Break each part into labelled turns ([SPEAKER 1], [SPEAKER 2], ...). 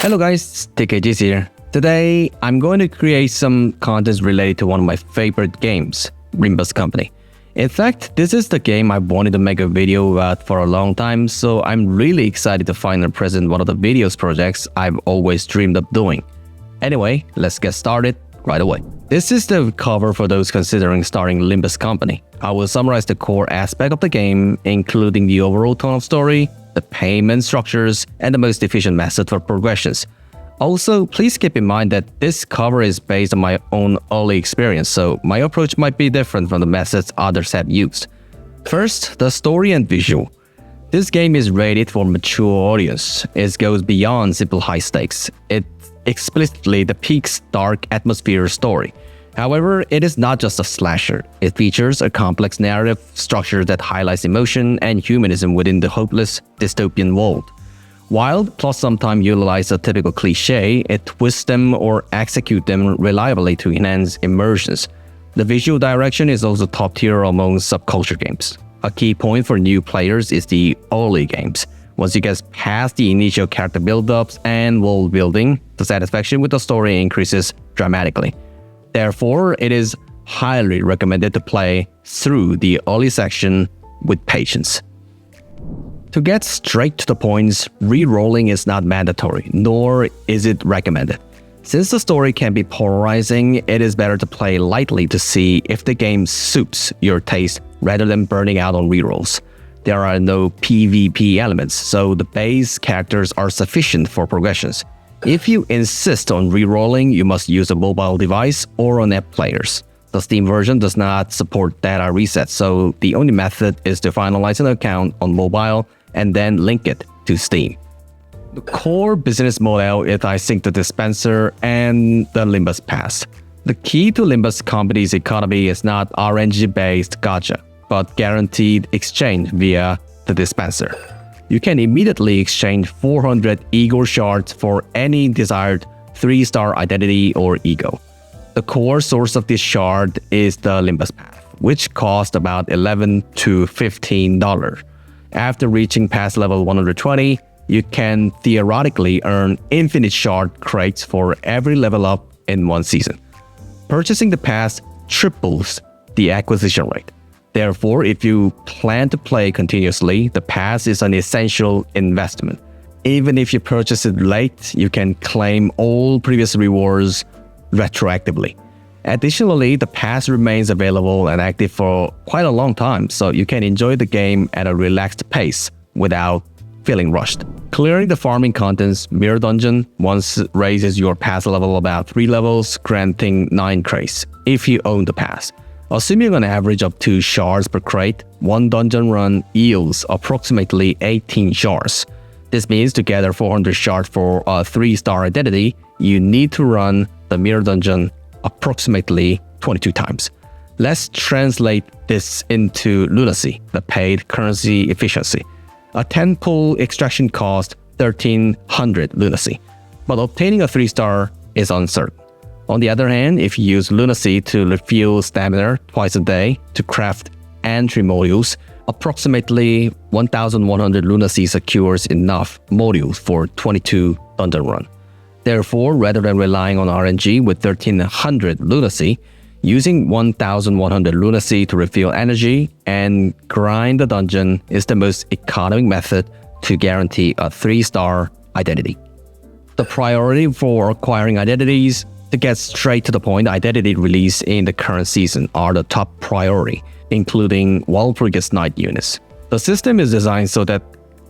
[SPEAKER 1] Hello guys, TKG's here. Today, I'm going to create some content related to one of my favorite games, Limbus Company. In fact, this is the game I've wanted to make a video about for a long time, so I'm really excited to finally present one of the videos projects I've always dreamed of doing. Anyway, let's get started right away. This is the cover for those considering starting Limbus Company. I will summarize the core aspect of the game, including the overall tone of story, the payment structures, and the most efficient method for progressions. Also, please keep in mind that this cover is based on my own early experience, so my approach might be different from the methods others have used. First, the story and visual. This game is rated for mature audience. It goes beyond simple high stakes. It explicitly depicts dark atmosphere story. However, it is not just a slasher. It features a complex narrative structure that highlights emotion and humanism within the hopeless dystopian world. While plots sometimes utilize a typical cliché, it twists them or execute them reliably to enhance immersions. The visual direction is also top tier among subculture games. A key point for new players is the early games. Once you get past the initial character build-ups and world building, the satisfaction with the story increases dramatically. Therefore, it is highly recommended to play through the early section with patience. To get straight to the points, re-rolling is not mandatory, nor is it recommended. Since the story can be polarizing, it is better to play lightly to see if the game suits your taste rather than burning out on re-rolls. There are no PvP elements, so the base characters are sufficient for progressions. If you insist on re-rolling, you must use a mobile device or on app players. The Steam version does not support data reset, so the only method is to finalize an account on mobile and then link it to Steam. The core business model is I sync the dispenser and the Limbus Pass. The key to Limbus Company's economy is not RNG-based gacha, but guaranteed exchange via the dispenser. You can immediately exchange 400 ego shards for any desired 3-star identity or ego. The core source of this shard is the Limbus Path, which costs about $11 to $15. After reaching past level 120, you can theoretically earn infinite shard crates for every level up in one season. Purchasing the pass triples the acquisition rate. Therefore, if you plan to play continuously, the pass is an essential investment. Even if you purchase it late, you can claim all previous rewards retroactively. Additionally, the pass remains available and active for quite a long time, so you can enjoy the game at a relaxed pace without feeling rushed. Clearing the farming contents Mirror Dungeon once raises your pass level about 3 levels, granting 9 crates if you own the pass. Assuming an average of 2 shards per crate, one dungeon run yields approximately 18 shards. This means to gather 400 shards for a 3-star identity, you need to run the Mirror Dungeon approximately 22 times. Let's translate this into lunacy, the paid currency efficiency. A 10 pull extraction costs 1300 lunacy, but obtaining a 3-star is uncertain. On the other hand, if you use lunacy to refuel stamina twice a day to craft entry modules, approximately 1100 lunacy secures enough modules for 22 dungeon run. Therefore, rather than relying on RNG with 1300 lunacy, using 1100 lunacy to refuel energy and grind the dungeon is the most economic method to guarantee a 3-star identity. The priority for acquiring identities. To get straight to the point, identity release in the current season are the top priority, including Walpurgis Knight units. The system is designed so that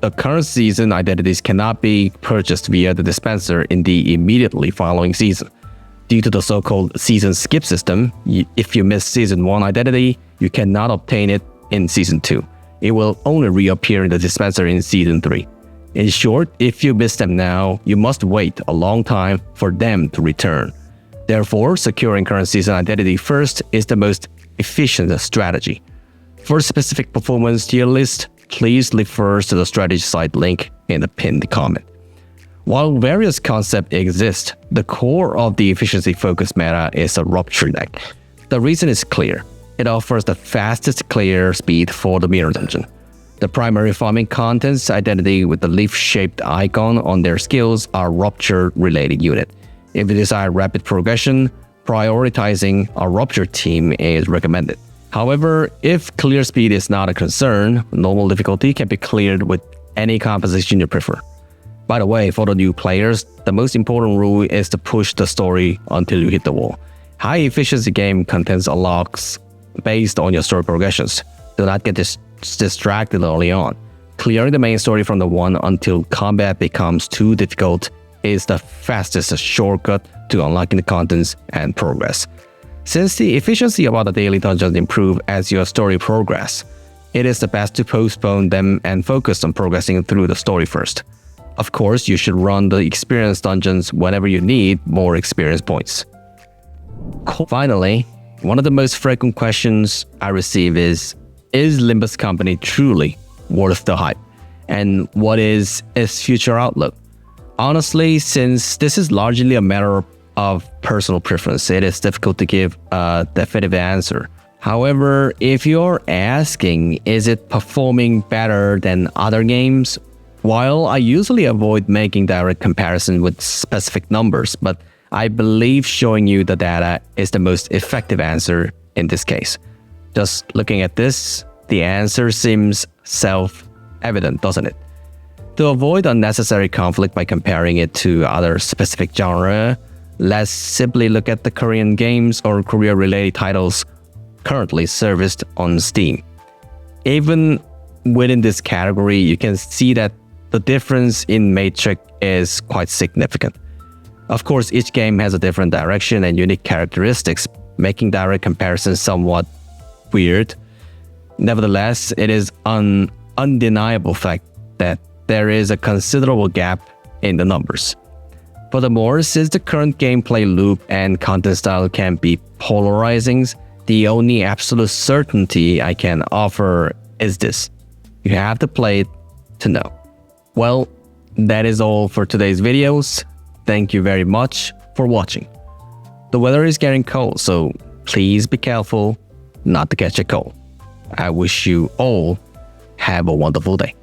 [SPEAKER 1] the current season identities cannot be purchased via the dispenser in the immediately following season. Due to the so-called season skip system, if you miss Season 1 identity, you cannot obtain it in Season 2. It will only reappear in the dispenser in Season 3. In short, if you miss them now, you must wait a long time for them to return. Therefore, securing current season identity first is the most efficient strategy. For specific performance tier list, please refer to the strategy site link in the pinned comment. While various concepts exist, the core of the efficiency-focused meta is a Rupture deck. The reason is clear. It offers the fastest clear speed for the Mirror Dungeon. The primary farming content's identity with the leaf-shaped icon on their skills are Rupture-related unit. If you desire rapid progression, prioritizing a Rupture team is recommended. However, if clear speed is not a concern, normal difficulty can be cleared with any composition you prefer. By the way, for the new players, the most important rule is to push the story until you hit the wall. High-efficiency game contains unlocks based on your story progressions. Do not get distracted early on. Clearing the main story from the one until combat becomes too difficult is the fastest shortcut to unlocking the contents and progress. Since the efficiency of other daily dungeons improve as your story progresses, it is the best to postpone them and focus on progressing through the story first. Of course, you should run the experience dungeons whenever you need more experience points. Finally, one of the most frequent questions I receive is Limbus company truly worth the hype? And what is its future outlook? Honestly, since this is largely a matter of personal preference, it is difficult to give a definitive answer. However, if you're asking, is it performing better than other games? While I usually avoid making direct comparison with specific numbers, but I believe showing you the data is the most effective answer in this case. Just looking at this, the answer seems self-evident, doesn't it? To avoid unnecessary conflict by comparing it to other specific genre, let's simply look at the Korean games or Korea-related titles currently serviced on Steam. Even within this category, you can see that the difference in metric is quite significant. Of course, each game has a different direction and unique characteristics, making direct comparisons somewhat weird. Nevertheless, it is an undeniable fact that there is a considerable gap in the numbers. Furthermore, since the current gameplay loop and content style can be polarizing, the only absolute certainty I can offer is this: you have to play it to know. Well, that is all for today's videos. Thank you very much for watching. The weather is getting cold, so please be careful not to catch a cold. I wish you all have a wonderful day.